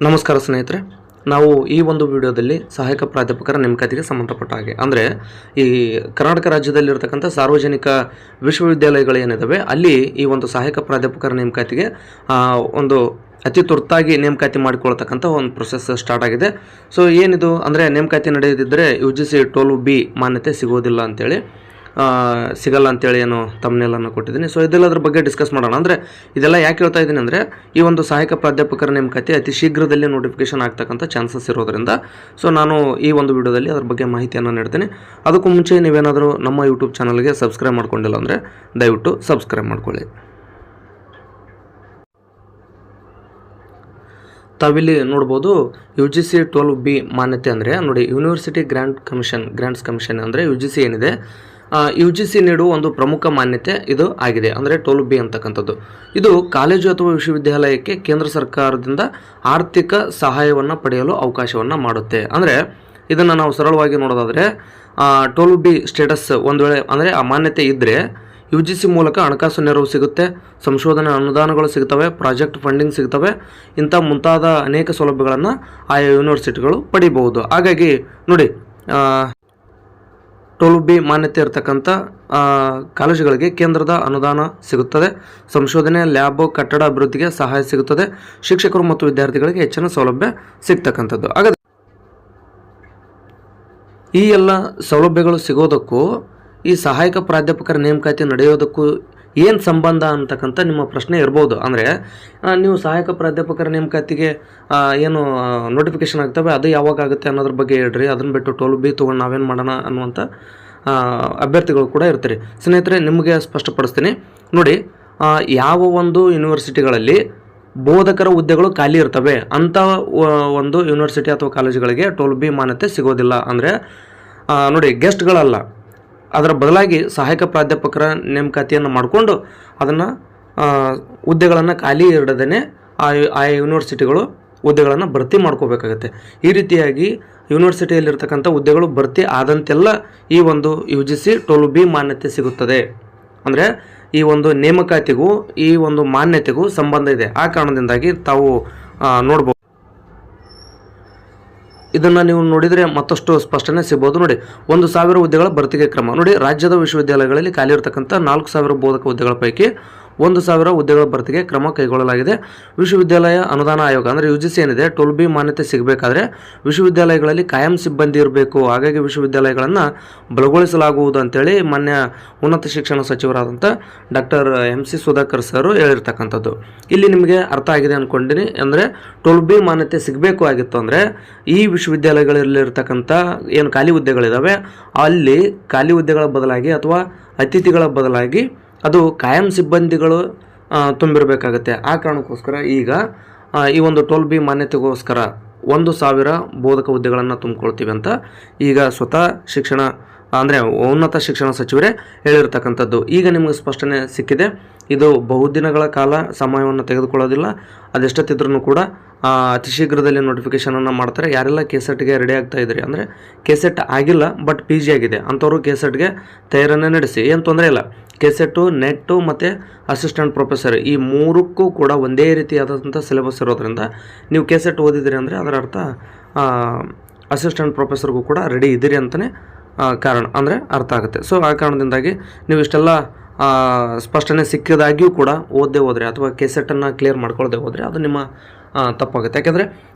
ನಮಸ್ಕಾರ ಸ್ನೇಹಿತರೆ, ನಾವು ಈ ಒಂದು ವಿಡಿಯೋದಲ್ಲಿ ಸಹಾಯಕ ಪ್ರಾಧ್ಯಾಪಕರ ನೇಮಕಾತಿಗೆ ಸಂಬಂಧಪಟ್ಟ ಹಾಗೆ ಅಂದರೆ ಈ ಕರ್ನಾಟಕ ರಾಜ್ಯದಲ್ಲಿರ್ತಕ್ಕಂಥ ಸಾರ್ವಜನಿಕ ವಿಶ್ವವಿದ್ಯಾಲಯಗಳೇನಿದ್ದಾವೆ ಅಲ್ಲಿ ಈ ಒಂದು ಸಹಾಯಕ ಪ್ರಾಧ್ಯಾಪಕರ ನೇಮಕಾತಿಗೆ ಒಂದು ಅತಿ ತುರ್ತಾಗಿ ನೇಮಕಾತಿ ಮಾಡಿಕೊಳ್ತಕ್ಕಂಥ ಒಂದು ಪ್ರೊಸೆಸ್ ಸ್ಟಾರ್ಟ್ ಆಗಿದೆ. ಸೊ ಏನಿದು ಅಂದರೆ ನೇಮಕಾತಿ ನಡೆಯದಿದ್ದರೆ UGC 12B ಮಾನ್ಯತೆ ಸಿಗೋದಿಲ್ಲ ಅಂತೇಳಿ ಸಿಗಲ್ಲ ಅಂತೇಳಿ ಏನು ತಮ್ಮನೆಲ್ಲನ್ನು ಕೊಟ್ಟಿದ್ದೀನಿ. ಸೊ ಇದೆಲ್ಲದ್ರ ಬಗ್ಗೆ ಡಿಸ್ಕಸ್ ಮಾಡೋಣ. ಅಂದರೆ ಇದೆಲ್ಲ ಯಾಕೆ ಹೇಳ್ತಾ ಇದ್ದೀನಿ ಅಂದರೆ ಈ ಒಂದು ಸಹಾಯಕ ಪ್ರಾಧ್ಯಾಪಕರ ನೇಮಕಾತಿ ಅತಿ ಶೀಘ್ರದಲ್ಲಿ ನೋಟಿಫಿಕೇಶನ್ ಆಗ್ತಕ್ಕಂಥ ಚಾನ್ಸಸ್ ಇರೋದರಿಂದ ಸೊ ನಾನು ಈ ಒಂದು ವಿಡಿಯೋದಲ್ಲಿ ಅದ್ರ ಬಗ್ಗೆ ಮಾಹಿತಿಯನ್ನು ನೀಡ್ತೀನಿ. ಅದಕ್ಕೂ ಮುಂಚೆ ನೀವೇನಾದರೂ ನಮ್ಮ ಯೂಟ್ಯೂಬ್ ಚಾನಲ್ಗೆ ಸಬ್ಸ್ಕ್ರೈಬ್ ಮಾಡ್ಕೊಂಡಿಲ್ಲ ಅಂದರೆ ದಯವಿಟ್ಟು ಸಬ್ಸ್ಕ್ರೈಬ್ ಮಾಡ್ಕೊಳ್ಳಿ. ತಾವಿಲ್ಲಿ ನೋಡ್ಬೋದು UGC 12B ಮಾನ್ಯತೆ ಅಂದರೆ ನೋಡಿ, ಯೂನಿವರ್ಸಿಟಿ ಗ್ರಾಂಟ್ಸ್ ಕಮಿಷನ್ ಅಂದರೆ UGC ಏನಿದೆ, UGC ನೀಡುವ ಒಂದು ಪ್ರಮುಖ ಮಾನ್ಯತೆ ಇದು ಆಗಿದೆ. ಅಂದರೆ 12B ಅಂತಕ್ಕಂಥದ್ದು ಇದು ಕಾಲೇಜು ಅಥವಾ ವಿಶ್ವವಿದ್ಯಾಲಯಕ್ಕೆ ಕೇಂದ್ರ ಸರ್ಕಾರದಿಂದ ಆರ್ಥಿಕ ಸಹಾಯವನ್ನು ಪಡೆಯಲು ಅವಕಾಶವನ್ನು ಮಾಡುತ್ತೆ. ಅಂದರೆ ಇದನ್ನು ನಾವು ಸರಳವಾಗಿ ನೋಡೋದಾದರೆ 12B ಸ್ಟೇಟಸ್ ಒಂದು ವೇಳೆ ಅಂದರೆ ಆ ಮಾನ್ಯತೆ ಇದ್ದರೆ UGC ಮೂಲಕ ಹಣಕಾಸು ನೆರವು ಸಿಗುತ್ತೆ, ಸಂಶೋಧನೆ ಅನುದಾನಗಳು ಸಿಗ್ತವೆ, ಪ್ರಾಜೆಕ್ಟ್ ಫಂಡಿಂಗ್ ಸಿಗ್ತವೆ, ಇಂಥ ಮುಂತಾದ ಅನೇಕ ಸೌಲಭ್ಯಗಳನ್ನು ಆಯಾ ಯೂನಿವರ್ಸಿಟಿಗಳು ಪಡಿಬಹುದು. ಹಾಗಾಗಿ ನೋಡಿ, 12B ಮಾನ್ಯತೆ ಇರತಕ್ಕಂಥ ಕಾಲೇಜುಗಳಿಗೆ ಕೇಂದ್ರದ ಅನುದಾನ ಸಿಗುತ್ತದೆ, ಸಂಶೋಧನೆ, ಲ್ಯಾಬ್, ಕಟ್ಟಡ ಅಭಿವೃದ್ಧಿಗೆ ಸಹಾಯ ಸಿಗುತ್ತದೆ, ಶಿಕ್ಷಕರು ಮತ್ತು ವಿದ್ಯಾರ್ಥಿಗಳಿಗೆ ಹೆಚ್ಚಿನ ಸೌಲಭ್ಯ ಸಿಗ್ತಕ್ಕಂಥದ್ದು. ಹಾಗಾದರೆ ಈ ಎಲ್ಲ ಸೌಲಭ್ಯಗಳು ಸಿಗೋದಕ್ಕೂ ಈ ಸಹಾಯಕ ಪ್ರಾಧ್ಯಾಪಕರ ನೇಮಕಾತಿ ನಡೆಯೋದಕ್ಕೂ ಏನು ಸಂಬಂಧ ಅಂತಕ್ಕಂಥ ನಿಮ್ಮ ಪ್ರಶ್ನೆ ಇರ್ಬೋದು. ಅಂದರೆ ನೀವು ಸಹಾಯಕ ಪ್ರಾಧ್ಯಾಪಕರ ನೇಮಕಾತಿಗೆ ಏನು ನೋಟಿಫಿಕೇಷನ್ ಆಗ್ತವೆ ಅದು ಯಾವಾಗ ಆಗುತ್ತೆ ಅನ್ನೋದ್ರ ಬಗ್ಗೆ ಹೇಳ್ರಿ, ಅದನ್ನು ಬಿಟ್ಟು 12B ತೊಗೊಂಡು ನಾವೇನು ಮಾಡೋಣ ಅನ್ನುವಂಥ ಅಭ್ಯರ್ಥಿಗಳು ಕೂಡ ಇರ್ತೀರಿ. ಸ್ನೇಹಿತರೆ, ನಿಮಗೆ ಸ್ಪಷ್ಟಪಡಿಸ್ತೀನಿ ನೋಡಿ, ಯಾವ ಒಂದು ಯೂನಿವರ್ಸಿಟಿಗಳಲ್ಲಿ ಬೋಧಕರ ಹುದ್ದೆಗಳು ಖಾಲಿ ಇರ್ತವೆ ಅಂಥ ಒಂದು ಯೂನಿವರ್ಸಿಟಿ ಅಥವಾ ಕಾಲೇಜುಗಳಿಗೆ 12B ಮಾನ್ಯತೆ ಸಿಗೋದಿಲ್ಲ. ಅಂದರೆ ನೋಡಿ, ಗೆಸ್ಟ್ಗಳಲ್ಲ, ಅದರ ಬದಲಾಗಿ ಸಹಾಯಕ ಪ್ರಾಧ್ಯಾಪಕರ ನೇಮಕಾತಿಯನ್ನು ಮಾಡಿಕೊಂಡು ಅದನ್ನು ಹುದ್ದೆಗಳನ್ನು ಖಾಲಿ ಇಡದೇ ಆ ಯೂನಿವರ್ಸಿಟಿಗಳು ಹುದ್ದೆಗಳನ್ನು ಭರ್ತಿ ಮಾಡ್ಕೋಬೇಕಾಗತ್ತೆ. ಈ ರೀತಿಯಾಗಿ ಯೂನಿವರ್ಸಿಟಿಯಲ್ಲಿರ್ತಕ್ಕಂಥ ಹುದ್ದೆಗಳು ಭರ್ತಿ ಆದಂತೆಲ್ಲ ಈ ಒಂದು UGC 12B ಮಾನ್ಯತೆ ಸಿಗುತ್ತದೆ. ಅಂದರೆ ಈ ಒಂದು ನೇಮಕಾತಿಗೂ ಈ ಒಂದು ಮಾನ್ಯತೆಗೂ ಸಂಬಂಧ ಇದೆ. ಆ ಕಾರಣದಿಂದಾಗಿ ತಾವು ನೋಡ್ಬೋದು. ಇದನ್ನು ನೀವು ನೋಡಿದರೆ ಮತ್ತಷ್ಟು ಸ್ಪಷ್ಟನೆ ಸಿಗ್ಬೋದು. ನೋಡಿ, 1,000 ಹುದ್ದೆಗಳ ಭರ್ತಿಗೆ ಕ್ರಮ. ನೋಡಿ, ರಾಜ್ಯದ ವಿಶ್ವವಿದ್ಯಾಲಯಗಳಲ್ಲಿ ಖಾಲಿ ಇರತಕ್ಕಂಥ 4,000 ಬೋಧಕ ಹುದ್ದೆಗಳ ಪೈಕಿ 1,000 ಹುದ್ದೆಗಳ ಭರ್ತಿಗೆ ಕ್ರಮ ಕೈಗೊಳ್ಳಲಾಗಿದೆ. ವಿಶ್ವವಿದ್ಯಾಲಯ ಅನುದಾನ ಆಯೋಗ ಅಂದರೆ UGC ಏನಿದೆ 12B ಮಾನ್ಯತೆ ಸಿಗಬೇಕಾದ್ರೆ ವಿಶ್ವವಿದ್ಯಾಲಯಗಳಲ್ಲಿ ಕಾಯಂ ಸಿಬ್ಬಂದಿ ಇರಬೇಕು. ಹಾಗಾಗಿ ವಿಶ್ವವಿದ್ಯಾಲಯಗಳನ್ನು ಬಲಗೊಳಿಸಲಾಗುವುದು ಅಂತೇಳಿ ಮಾನ್ಯ ಉನ್ನತ ಶಿಕ್ಷಣ ಸಚಿವರಾದಂಥ ಡಾಕ್ಟರ್ MC ಸುಧಾಕರ್ ಸರ್ ಹೇಳಿರ್ತಕ್ಕಂಥದ್ದು ಇಲ್ಲಿ ನಿಮಗೆ ಅರ್ಥ ಆಗಿದೆ ಅಂದ್ಕೊಂಡಿನಿ. ಅಂದರೆ 12B ಮಾನ್ಯತೆ ಸಿಗಬೇಕು ಆಗಿತ್ತು ಅಂದರೆ ಈ ವಿಶ್ವವಿದ್ಯಾಲಯಗಳಲ್ಲಿರ್ತಕ್ಕಂಥ ಏನು ಖಾಲಿ ಹುದ್ದೆಗಳಿದ್ದಾವೆ ಅಲ್ಲಿ ಖಾಲಿ ಹುದ್ದೆಗಳ ಬದಲಾಗಿ ಅಥವಾ ಅತಿಥಿಗಳ ಬದಲಾಗಿ ಅದು ಕಾಯಂ ಸಿಬ್ಬಂದಿಗಳು ತುಂಬಿರಬೇಕಾಗತ್ತೆ. ಆ ಕಾರಣಕ್ಕೋಸ್ಕರ ಈಗ ಈ ಒಂದು 12B ಮಾನ್ಯತೆಗೋಸ್ಕರ 1,000 ಬೋಧಕ ಹುದ್ದೆಗಳನ್ನು ತುಂಬಿಕೊಳ್ತೀವಿ ಅಂತ ಈಗ ಸ್ವತಃ ಅಂದರೆ ಉನ್ನತ ಶಿಕ್ಷಣ ಸಚಿವರೇ ಹೇಳಿರ್ತಕ್ಕಂಥದ್ದು. ಈಗ ನಿಮಗೆ ಸ್ಪಷ್ಟನೆ ಸಿಕ್ಕಿದೆ. ಇದು ಬಹುದಿನಗಳ ಕಾಲ ಸಮಯವನ್ನು ತೆಗೆದುಕೊಳ್ಳೋದಿಲ್ಲ. ಅದೆಷ್ಟೊತ್ತಿದ್ರೂ ಕೂಡ ಅತಿ ಶೀಘ್ರದಲ್ಲಿ ನೋಟಿಫಿಕೇಷನನ್ನು ಮಾಡ್ತಾರೆ. ಯಾರೆಲ್ಲ KSETಗೆ ರೆಡಿ ಆಗ್ತಾ ಇದ್ದೀರಿ ಅಂದರೆ KSET ಆಗಿಲ್ಲ ಬಟ್ PG ಆಗಿದೆ ಅಂಥವರು KSETಗೆ ತಯಾರಿಯನ್ನು ನಡೆಸಿ, ಏನು ತೊಂದರೆ ಇಲ್ಲ. KSET, ನೆಟ್ ಮತ್ತು ಅಸಿಸ್ಟೆಂಟ್ ಪ್ರೊಫೆಸರ್ ಈ ಮೂರಕ್ಕೂ ಕೂಡ ಒಂದೇ ರೀತಿಯಾದಂಥ ಸಿಲೆಬಸ್ ಇರೋದ್ರಿಂದ ನೀವು KSET ಓದಿದಿರಿ ಅಂದರೆ ಅದರ ಅರ್ಥ ಅಸಿಸ್ಟೆಂಟ್ ಪ್ರೊಫೆಸರ್ಗೂ ಕೂಡ ರೆಡಿ ಇದ್ದೀರಿ ಅಂತಲೇ ಕಾರಣ ಅಂದರೆ ಅರ್ಥ ಆಗುತ್ತೆ. ಸೊ ಆ ಕಾರಣದಿಂದಾಗಿ ನೀವು ಇಷ್ಟೆಲ್ಲ ಸ್ಪಷ್ಟನೆ ಸಿಕ್ಕಿದಾಗಿಯೂ ಕೂಡ ಓದದೆ ಹೋದರೆ ಅಥವಾ KSETನ್ನು ಕ್ಲಿಯರ್ ಮಾಡ್ಕೊಳ್ಳದೆ ಹೋದರೆ ಅದು ನಿಮ್ಮ ತಪ್ಪಾಗುತ್ತೆ. ಯಾಕೆಂದರೆ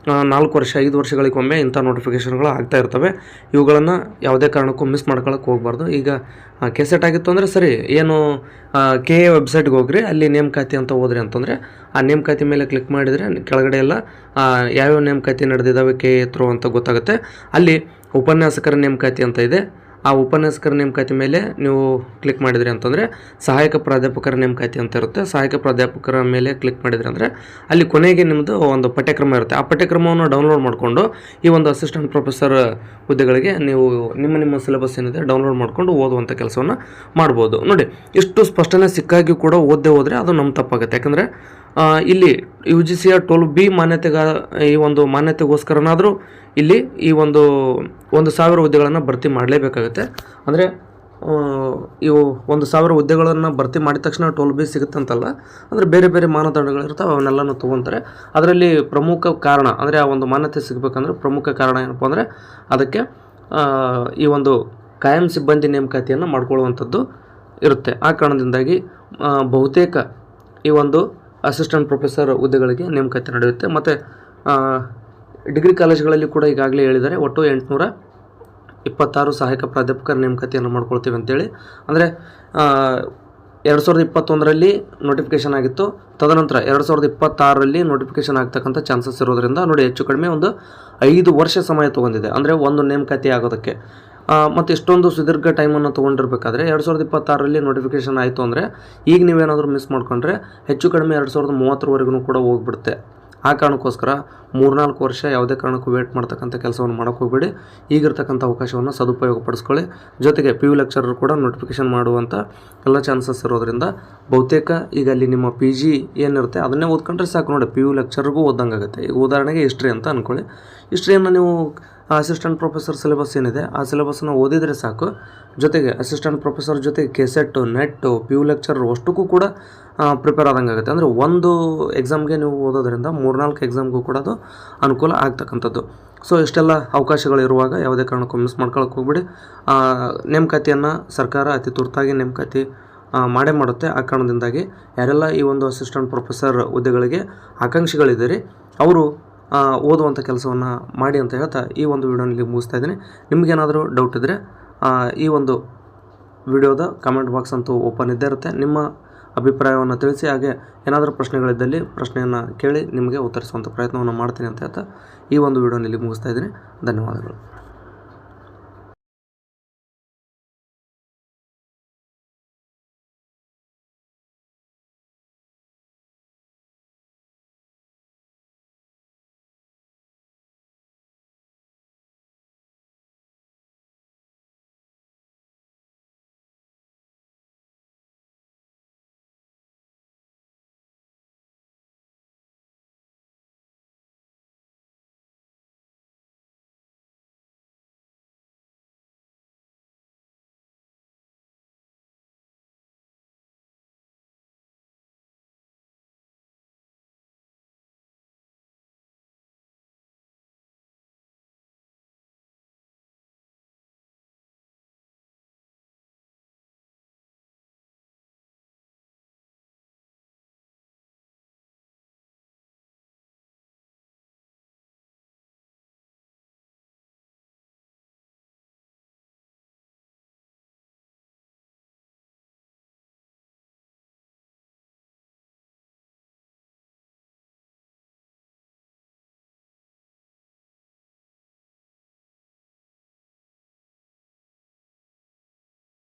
4 ವರ್ಷ 5 ವರ್ಷಗಳಿಗೊಮ್ಮೆ ಇಂಥ ನೋಟಿಫಿಕೇಷನ್ಗಳು ಆಗ್ತಾ ಇರ್ತವೆ. ಇವುಗಳನ್ನು ಯಾವುದೇ ಕಾರಣಕ್ಕೂ ಮಿಸ್ ಮಾಡ್ಕೊಳ್ಳೋಕೆ ಹೋಗಬಾರ್ದು. ಈಗ KSET ಆಗಿತ್ತು ಅಂದರೆ ಸರಿ, ಏನು KA ವೆಬ್ಸೈಟ್ಗೆ ಹೋಗ್ರಿ, ಅಲ್ಲಿ ನೇಮಕಾತಿ ಅಂತ ಹೋದ್ರಿ ಅಂತಂದರೆ ಆ ನೇಮಕಾತಿ ಮೇಲೆ ಕ್ಲಿಕ್ ಮಾಡಿದರೆ ಕೆಳಗಡೆ ಎಲ್ಲ ಯಾವ್ಯಾವ ನೇಮಕಾತಿ ನಡೆದಿದ್ದಾವೆ KA ಥ್ರೂ ಅಂತ ಗೊತ್ತಾಗುತ್ತೆ. ಅಲ್ಲಿ ಉಪನ್ಯಾಸಕರ ನೇಮಕಾತಿ ಅಂತ ಇದೆ. ಆ ಉಪನ್ಯಾಸಕರ ನೇಮಕಾತಿ ಮೇಲೆ ನೀವು ಕ್ಲಿಕ್ ಮಾಡಿದ್ರಿ ಅಂತಂದರೆ ಸಹಾಯಕ ಪ್ರಾಧ್ಯಾಪಕರ ನೇಮಕಾತಿ ಅಂತ ಇರುತ್ತೆ. ಸಹಾಯಕ ಪ್ರಾಧ್ಯಾಪಕರ ಮೇಲೆ ಕ್ಲಿಕ್ ಮಾಡಿದ್ರಿ ಅಂದರೆ ಅಲ್ಲಿ ಕೊನೆಗೆ ನಿಮ್ಮದು ಒಂದು ಪಠ್ಯಕ್ರಮ ಇರುತ್ತೆ. ಆ ಪಠ್ಯಕ್ರಮವನ್ನು ಡೌನ್ಲೋಡ್ ಮಾಡಿಕೊಂಡು ಈ ಒಂದು ಅಸಿಸ್ಟೆಂಟ್ ಪ್ರೊಫೆಸರ್ ಹುದ್ದೆಗಳಿಗೆ ನೀವು ನಿಮ್ಮ ಸಿಲೆಬಸ್ ಏನಿದೆ ಡೌನ್ಲೋಡ್ ಮಾಡಿಕೊಂಡು ಓದುವಂಥ ಕೆಲಸವನ್ನು ಮಾಡ್ಬೋದು. ನೋಡಿ, ಇಷ್ಟು ಸ್ಪಷ್ಟನೆ ಸಿಕ್ಕಾಗಿಯೂ ಕೂಡ ಓದದೆ ಹೋದರೆ ಅದು ನಮ್ಮ ತಪ್ಪಾಗುತ್ತೆ. ಯಾಕಂದರೆ ಇಲ್ಲಿ UGCಯ 12B ಈ ಒಂದು ಮಾನ್ಯತೆಗೋಸ್ಕರನಾದರೂ ಇಲ್ಲಿ ಈ 1,000 ಹುದ್ದೆಗಳನ್ನು ಭರ್ತಿ ಮಾಡಲೇಬೇಕಾಗುತ್ತೆ. ಅಂದರೆ ಇವು 1,000 ಹುದ್ದೆಗಳನ್ನು ಭರ್ತಿ ಮಾಡಿದ ತಕ್ಷಣ ಟೋಲ್ ಬಿ ಸಿಗುತ್ತಂತಲ್ಲ, ಅಂದರೆ ಬೇರೆ ಬೇರೆ ಮಾನದಂಡಗಳಿರ್ತಾವೆ, ಅವನ್ನೆಲ್ಲನೂ ತೊಗೊತಾರೆ. ಅದರಲ್ಲಿ ಪ್ರಮುಖ ಕಾರಣ ಅಂದರೆ ಆ ಒಂದು ಮಾನ್ಯತೆ ಸಿಗಬೇಕಂದ್ರೆ ಪ್ರಮುಖ ಕಾರಣ ಏನಪ್ಪ ಅಂದರೆ ಅದಕ್ಕೆ ಈ ಒಂದು ಕಾಯಂ ಸಿಬ್ಬಂದಿ ನೇಮಕಾತಿಯನ್ನು ಮಾಡ್ಕೊಳ್ಳುವಂಥದ್ದು ಇರುತ್ತೆ. ಆ ಕಾರಣದಿಂದಾಗಿ ಬಹುತೇಕ ಈ ಒಂದು ಅಸಿಸ್ಟೆಂಟ್ ಪ್ರೊಫೆಸರ್ ಹುದ್ದೆಗಳಿಗೆ ನೇಮಕಾತಿ ನಡೆಯುತ್ತೆ. ಮತ್ತು ಡಿಗ್ರಿ ಕಾಲೇಜುಗಳಲ್ಲಿ ಕೂಡ ಈಗಾಗಲೇ ಹೇಳಿದ್ದಾರೆ, ಒಟ್ಟು 826 ಸಹಾಯಕ ಪ್ರಾಧ್ಯಾಪಕರ ನೇಮಕಾತಿಯನ್ನು ಮಾಡ್ಕೊಳ್ತೀವಿ ಅಂತೇಳಿ. ಅಂದರೆ 2021ರಲ್ಲಿ ನೋಟಿಫಿಕೇಷನ್ ಆಗಿತ್ತು, ತದನಂತರ 2026ರಲ್ಲಿ ನೋಟಿಫಿಕೇಷನ್ ಆಗ್ತಕ್ಕಂಥ ಚಾನ್ಸಸ್ ಇರೋದ್ರಿಂದ ನೋಡಿ ಹೆಚ್ಚು ಕಡಿಮೆ ಒಂದು 5 ವರ್ಷ ಸಮಯ ತೊಗೊಂಡಿದೆ, ಅಂದರೆ ಒಂದು ನೇಮಕಾತಿ ಆಗೋದಕ್ಕೆ. ಮತ್ತು ಇಷ್ಟೊಂದು ಸುದೀರ್ಘ ಟೈಮನ್ನು ತೊಗೊಂಡಿರ್ಬೇಕಾದ್ರೆ 2026ರಲ್ಲಿ ನೋಟಿಫಿಕೇಷನ್ ಆಯಿತು ಅಂದರೆ ಈಗ ನೀವೇನಾದರೂ ಮಿಸ್ ಮಾಡ್ಕೊಂಡ್ರೆ ಹೆಚ್ಚು ಕಡಿಮೆ 2030ವರೆಗೂ ಕೂಡ ಹೋಗ್ಬಿಡುತ್ತೆ. ಆ ಕಾರಣಕ್ಕೋಸ್ಕರ 3-4 ವರ್ಷ ಯಾವುದೇ ಕಾರಣಕ್ಕೂ ವೇಟ್ ಮಾಡ್ತಕ್ಕಂಥ ಕೆಲಸವನ್ನು ಮಾಡೋಕ್ಕೆ ಹೋಗಬೇಡಿ. ಈಗಿರ್ತಕ್ಕಂಥ ಅವಕಾಶವನ್ನು ಸದುಪಯೋಗ ಪಡಿಸ್ಕೊಳ್ಳಿ. ಜೊತೆಗೆ PU ಲೆಕ್ಚರರ್ ಕೂಡ ನೋಟಿಫಿಕೇಷನ್ ಮಾಡುವಂಥ ಎಲ್ಲ ಚಾನ್ಸಸ್ ಇರೋದ್ರಿಂದ ಬಹುತೇಕ ಈಗ ಅಲ್ಲಿ ನಿಮ್ಮ PG ಏನಿರುತ್ತೆ ಅದನ್ನೇ ಓದ್ಕೊಂಡ್ರೆ ಸಾಕು ನೋಡಿ, PU ಲೆಕ್ಚರ್ಗೂ ಓದಂಗೆ ಆಗುತ್ತೆ. ಈಗ ಉದಾಹರಣೆಗೆ ಹಿಸ್ಟ್ರಿ ಅಂತ ಅಂದ್ಕೊಳ್ಳಿ, ಹಿಸ್ಟ್ರಿಯನ್ನು ನೀವು ಅಸಿಸ್ಟೆಂಟ್ ಪ್ರೊಫೆಸರ್ ಸಿಲೆಬಸ್ ಏನಿದೆ ಆ ಸಿಲೆಬಸ್ನ ಓದಿದರೆ ಸಾಕು. ಜೊತೆಗೆ ಅಸಿಸ್ಟೆಂಟ್ ಪ್ರೊಫೆಸರ್ ಜೊತೆಗೆ KSET, NET, PU ಲೆಕ್ಚರರ್ ಅಷ್ಟಕ್ಕೂ ಕೂಡ ಪ್ರಿಪೇರ್ ಆದಂಗೆ ಆಗುತ್ತೆ. ಅಂದರೆ ಒಂದು ಎಕ್ಸಾಮ್ಗೆ ನೀವು ಓದೋದ್ರಿಂದ 3-4 ಎಕ್ಸಾಮ್ಗೂ ಕೂಡ ಅದು ಅನುಕೂಲ ಆಗ್ತಕ್ಕಂಥದ್ದು. ಸೊ ಇಷ್ಟೆಲ್ಲ ಅವಕಾಶಗಳಿರುವಾಗ ಯಾವುದೇ ಕಾರಣಕ್ಕೂ ಮಿಸ್ ಮಾಡ್ಕೊಳಕ್ಕೆ ಹೋಗ್ಬಿಡಿ. ನೇಮಕಾತಿಯನ್ನು ಸರ್ಕಾರ ಅತಿ ತುರ್ತಾಗಿ ನೇಮಕಾತಿ ಮಾಡೇ ಮಾಡುತ್ತೆ. ಆ ಕಾರಣದಿಂದಾಗಿ ಯಾರೆಲ್ಲ ಈ ಒಂದು ಅಸಿಸ್ಟೆಂಟ್ ಪ್ರೊಫೆಸರ್ ಹುದ್ದೆಗಳಿಗೆ ಆಕಾಂಕ್ಷಿಗಳಿದ್ದೀರಿ ಅವರು ಓದುವಂಥ ಕೆಲಸವನ್ನು ಮಾಡಿ ಅಂತ ಹೇಳ್ತಾ ಈ ಒಂದು ವಿಡಿಯೋನಲ್ಲಿ ಮುಗಿಸ್ತಾ ಇದ್ದೀನಿ. ನಿಮಗೇನಾದರೂ ಡೌಟ್ ಇದ್ದರೆ ಈ ಒಂದು ವಿಡಿಯೋದ ಕಮೆಂಟ್ ಬಾಕ್ಸ್ ಅಂತೂ ಓಪನ್ ಇದ್ದೇ ಇರುತ್ತೆ. ನಿಮ್ಮ ಅಭಿಪ್ರಾಯವನ್ನು ತಿಳಿಸಿ, ಹಾಗೆ ಏನಾದರೂ ಪ್ರಶ್ನೆಗಳಿದ್ದಲ್ಲಿ ಪ್ರಶ್ನೆಯನ್ನು ಕೇಳಿ ನಿಮಗೆ ಉತ್ತರಿಸುವಂಥ ಪ್ರಯತ್ನವನ್ನು ಮಾಡ್ತೀನಿ ಅಂತ ಹೇಳ್ತಾ ಈ ಒಂದು ವಿಡಿಯೋನಲ್ಲಿ ಮುಗಿಸ್ತಾ ಇದ್ದೀನಿ. ಧನ್ಯವಾದಗಳು.